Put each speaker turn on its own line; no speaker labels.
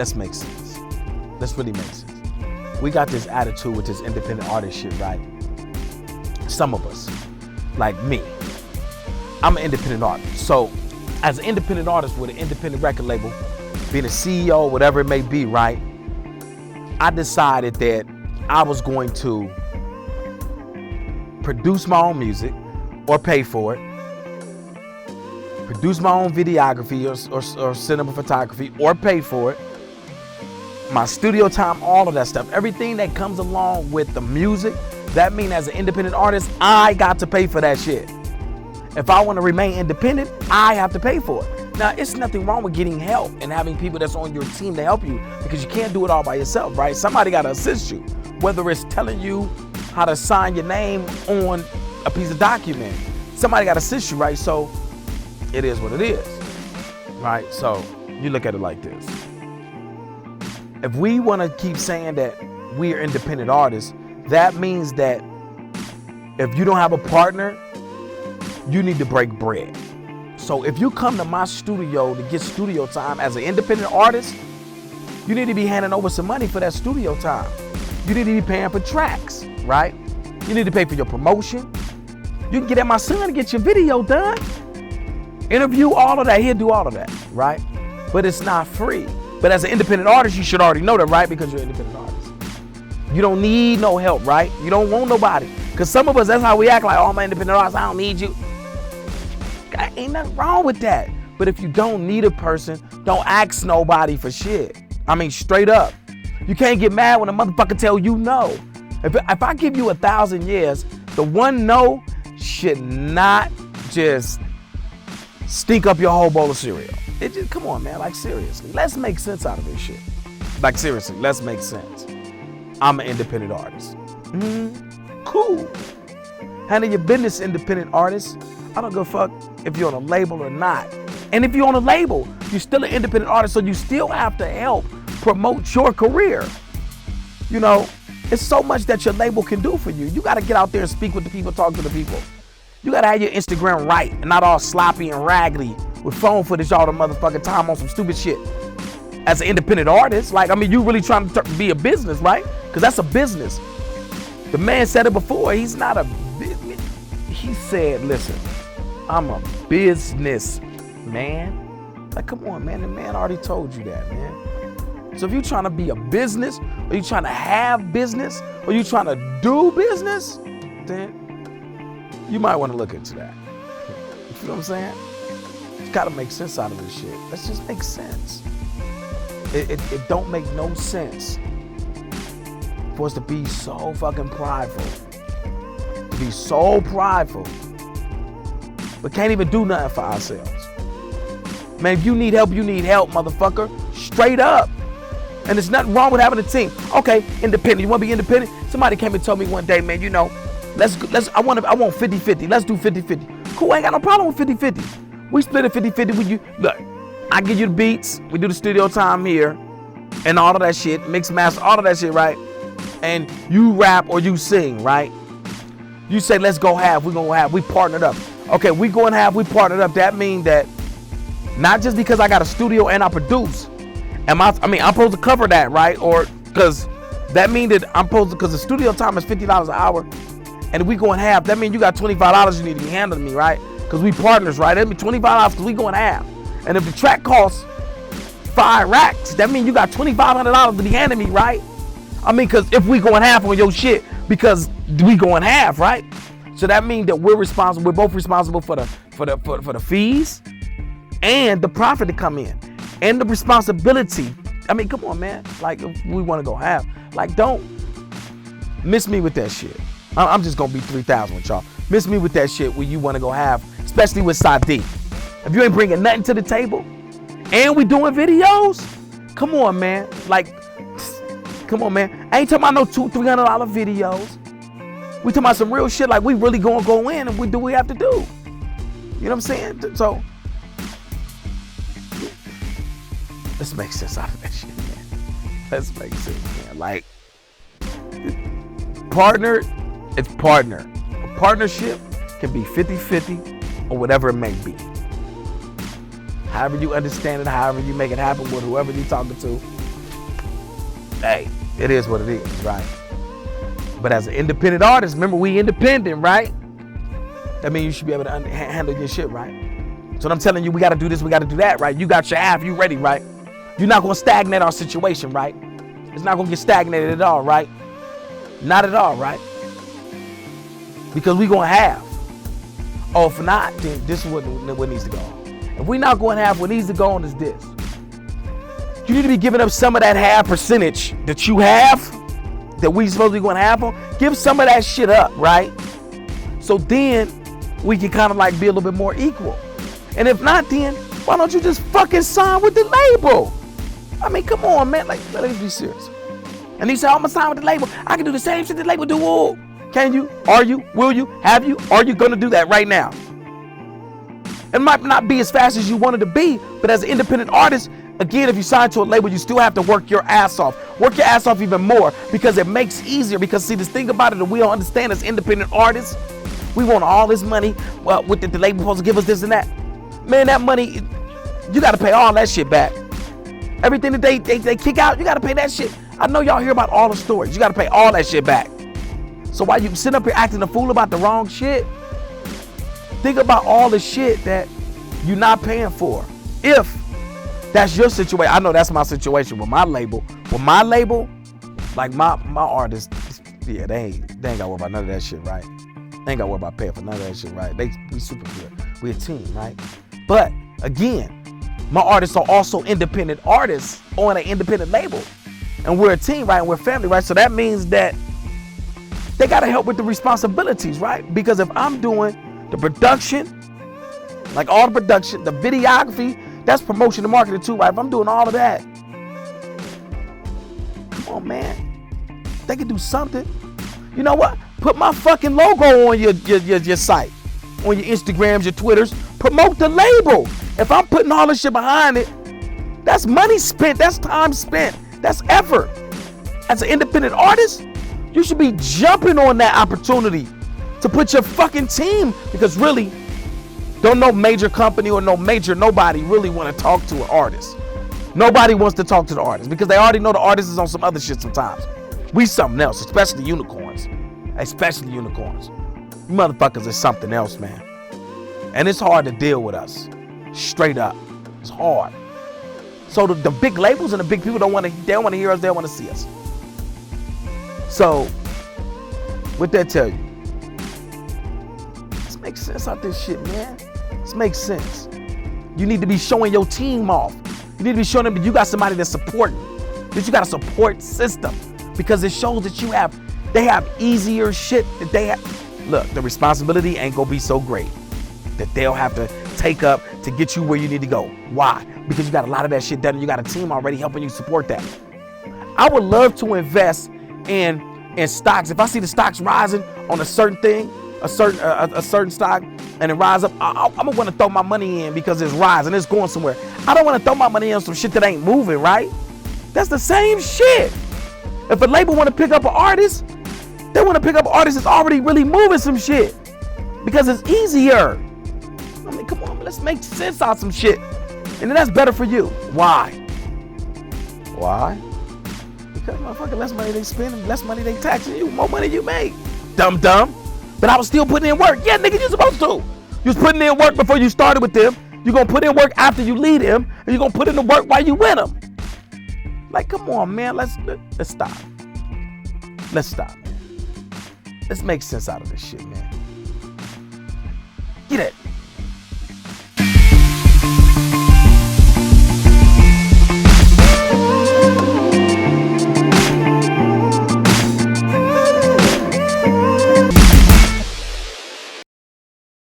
let's make sense. Let's really make sense. We got this attitude with this independent artist shit, right? Some of us, like me, I'm an independent artist. So as an independent artist with an independent record label, being a CEO, whatever it may be, right? I decided that I was going to produce my own music or pay for it, produce my own videography or cinema photography or pay for it, my studio time, all of that stuff, everything that comes along with the music. That means as an independent artist, I got to pay for that shit. If I want to remain independent, I have to pay for it. Now, it's nothing wrong with getting help and having people that's on your team to help you, because you can't do it all by yourself, right? Somebody got to assist you, whether it's telling you how to sign your name on a piece of document. Somebody got to assist you, right? So it is what it is, right? So you look at it like this. If we want to keep saying that we are independent artists, that means that if you don't have a partner, you need to break bread. So if you come to my studio to get studio time as an independent artist, you need to be handing over some money for that studio time. You need to be paying for tracks, right? You need to pay for your promotion. You can get at my son to get your video done. Interview, all of that. He'll do all of that, right? But it's not free. But as an independent artist, you should already know that, right? Because you're an independent artist. You don't need no help, right? You don't want nobody. Because some of us, that's how we act, like, oh, I'm an independent artist, I don't need you. Ain't nothing wrong with that. But if you don't need a person, don't ask nobody for shit. I mean, straight up. You can't get mad when a motherfucker tell you no. If I give you 1,000 years, the one no should not just stink up your whole bowl of cereal. It just, come on, man, like seriously. Let's make sense out of this shit. Like seriously, let's make sense. I'm an independent artist. Cool. Handle your business, independent artist. I don't give a fuck if you're on a label or not. And if you're on a label, you're still an independent artist, so you still have to help promote your career. You know, it's so much that your label can do for you. You got to get out there and speak with the people, talk to the people. You got to have your Instagram right and not all sloppy and raggedy with phone footage all the motherfucking time on some stupid shit. As an independent artist, like, I mean, you really trying to be a business, right? Because that's a business. The man said it before. He's not a business. He said, listen, I'm a business man. Like, come on, man. The man already told you that, man. So if you're trying to be a business, or you're trying to have business, or you're trying to do business, then you might want to look into that. You know what I'm saying? You gotta make sense out of this shit. Let's just make sense. It don't make no sense for us to be so fucking prideful. To be so prideful. But can't even do nothing for ourselves. Man, if you need help, motherfucker. Straight up. And there's nothing wrong with having a team. Okay, independent. You want to be independent? Somebody came and told me one day, man, you know, I want 50-50. Let's do 50-50. Cool, I ain't got no problem with 50-50. We split it 50-50 with you. Look, I give you the beats. We do the studio time here and all of that shit. Mix, master, all of that shit, right? And you rap or you sing, right? You say, let's go half. We're going to go half. We partnered up. Okay, we going half. We partnered up. That means that not just because I got a studio and I produce, I'm supposed to cover that, right? Or because that means that I'm supposed to, because the studio time is $50 an hour, and if we going half, that means you got $25 you need to be handling me, right? Because we partners, right? That'd be $25 because we going half. And if the track costs 5 racks, that means you got $2,500 to be handing me, right? I mean, because if we going half on your shit, because we going half, right? So that means that we're responsible. We're both responsible for the fees and the profit to come in and the responsibility. I mean, come on, man. Like, if we want to go half, like, don't miss me with that shit. I'm just gonna be 3,000 with y'all. Miss me with that shit when you want to go half, especially with Sadi. If you ain't bringing nothing to the table, and we doing videos, come on, man. Like, come on, man. I ain't talking about no $200-$300 videos. We talking about some real shit. Like, we really gonna go in and we do what we have to do. You know what I'm saying? So let's make sense out of that shit, man. Let's make sense, man. Like, partner, it's partner. A partnership can be 50-50 or whatever it may be. However you understand it, however you make it happen with whoever you're talking to, hey, it is what it is, right? But as an independent artist, remember we independent, right? That means you should be able to handle your shit, right? So I'm telling you, we got to do this, we got to do that, right? You got your half, you ready, right? You're not going to stagnate our situation, right? It's not going to get stagnated at all, right? Not at all, right? Because we going to have. Oh, if not, then this is what needs to go on. If we're not going to have, what needs to go on is this. You need to be giving up some of that half percentage that you have, that we supposed to be going to have on. Give some of that shit up, right? So then we can kind of like be a little bit more equal. And if not, then why don't you just fucking sign with the label? I mean, come on, man. Like, let's be serious. And he said, I'm gonna sign with the label. I can do the same shit the label do. Whoa. Can you? Are you? Will you? Have you? Are you gonna do that right now? It might not be as fast as you wanted to be, but as an independent artist, again, if you sign to a label, you still have to work your ass off. Work your ass off even more because it makes it easier. Because see, this thing about it that we don't understand as independent artists, we want all this money. Well, with the label supposed to give us this and that. Man, that money, you got to pay all that shit back. Everything that they kick out, you got to pay that shit. I know y'all hear about all the stories. You got to pay all that shit back. So while you sit up here acting a fool about the wrong shit, think about all the shit that you're not paying for. If that's your situation, I know that's my situation with my label. With my label, like my artists, yeah, they ain't got to worry about none of that shit, right? They ain't got to worry about paying for none of that shit, right? We super good. We a team, right? But again, my artists are also independent artists on an independent label. And we're a team, right? And we're family, right? So that means that they got to help with the responsibilities, right? Because if I'm doing the production, like all the production, the videography, that's promotion and marketing too, right? If I'm doing all of that, come on, man. They can do something. You know what? Put my fucking logo on your site, on your Instagrams, your Twitters. Promote the label. If I'm putting all this shit behind it, that's money spent. That's time spent. That's effort. As an independent artist, you should be jumping on that opportunity to put your fucking team, because really, don't no major company or no major nobody really want to talk to an artist. Nobody wants to talk to the artist because they already know the artist is on some other shit sometimes. We something else, especially unicorns. Especially unicorns. You motherfuckers is something else, man. And it's hard to deal with us. Straight up. It's hard. So the big labels and the big people don't want to hear us, they don't want to see us. So, what that tell you? Let's make sense out this shit, man. Let's make sense. You need to be showing your team off. You need to be showing them that you got somebody that's supporting, that you got a support system, because it shows that they have easier shit that they have. Look, the responsibility ain't gonna be so great that they'll have to take up to get you where you need to go. Why? Because you got a lot of that shit done and you got a team already helping you support that. I would love to invest in stocks. If I see the stocks rising on a certain thing, a certain stock, and it rise up, I'm gonna want to throw my money in because it's rising, it's going somewhere. I don't want to throw my money in on some shit that ain't moving, right? That's the same shit. If a label want to pick up an artist, they want to pick up an artist that's already really moving some shit because it's easier. I mean, come on, let's make sense out of some shit. And then that's better for you. Why? Why? Because motherfucker, less money they spend, less money they taxing you, more money you make. Dumb. But I was still putting in work. Yeah, nigga, you supposed to. You was putting in work before you started with them. You're going to put in work after you lead them. And you're going to put in the work while you win them. Like, come on, man. Let's stop. Let's stop, man. Let's make sense out of this shit, man. Get it.